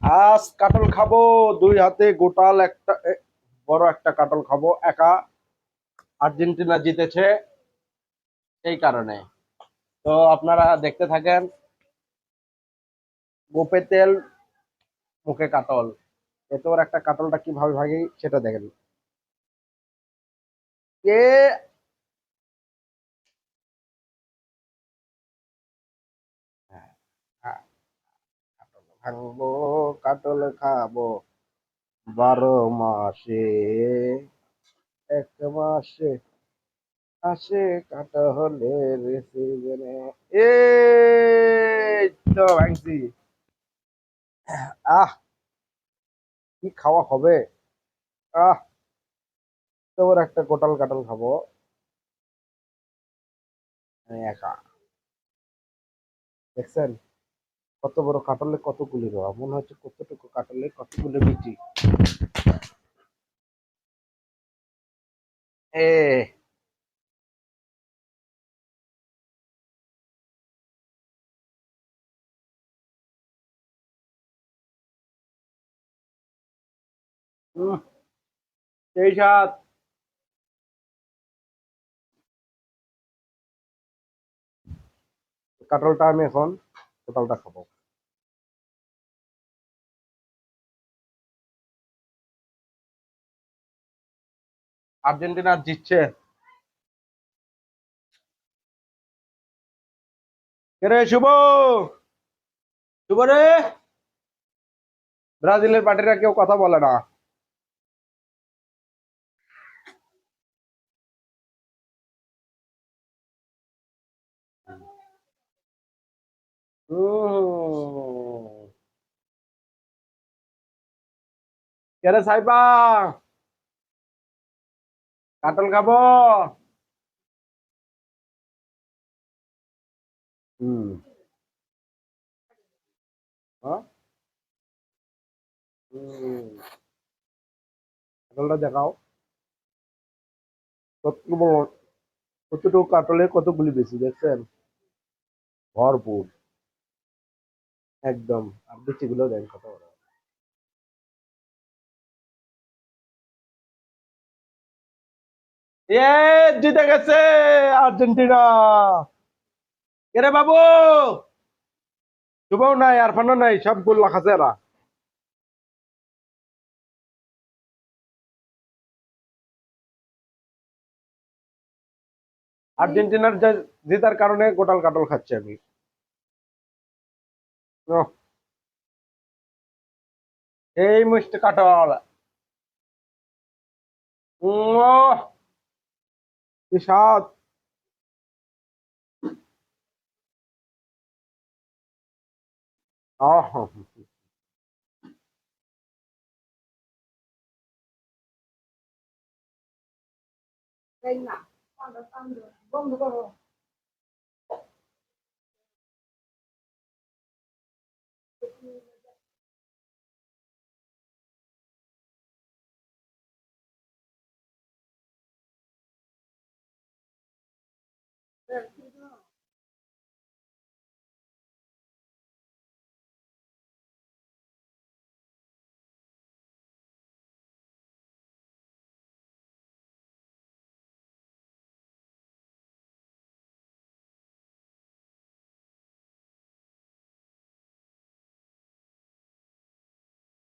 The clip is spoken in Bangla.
আজ কাটল খাবো, দুই হাতে গোটাল একটা বড় একটা কাটল খাবো একা। আর্জেন্টিনা জিতেছে এই কারণে। তো আপনারা দেখতে থাকেন। গোপে তেল, মুখে কাটল। এত বড় একটা কাটলটা কিভাবে ভাগি সেটা দেখেন। কে কাটল ভাঙবো, কাটল খাবো 12 মাসে, এক মাসে আসে কাটলের সিজনে। এই তো ভাঙছি। আহ, কি খাওয়া হবে। আহ, তোর একটা গোটাল কাটল খাবো আমি একা। দেখছেন কত বড় কাটলে কতগুলি রোয়া, মনে হচ্ছে কতটুকু কাটলে কতগুলো বিচি। এ উম, সেই সাত। কাটলটা আমি এখন টোটালটা খাবো। আর্জেন্টিনা জিতছে। কে রে শুভ, শুভ রে। ব্রাজিলের পার্টিরা কেউ কথা বলে না। উম, কে রে সাইবা, কাটল খাবো। হুম, হ্যাঁ? কাটলটা দেখাও। কতটুকু কাটলে কতগুলি বেশি দেখছেন, ভরপুর একদম। আর বিচিগুলো দেন কত বড়। এ জিতে গেছে আর্জেন্টিনা। এরে বাবু, শুভও নাই আরফানও নাই, সব গোল লাগাছে এরা। আর্জেন্টিনার জেতার কারণে গোটাল কাটল খাচ্ছি আমি। ওহ, এই মিষ্টি কাটল। ওহ, কি স্বাদ। আহ,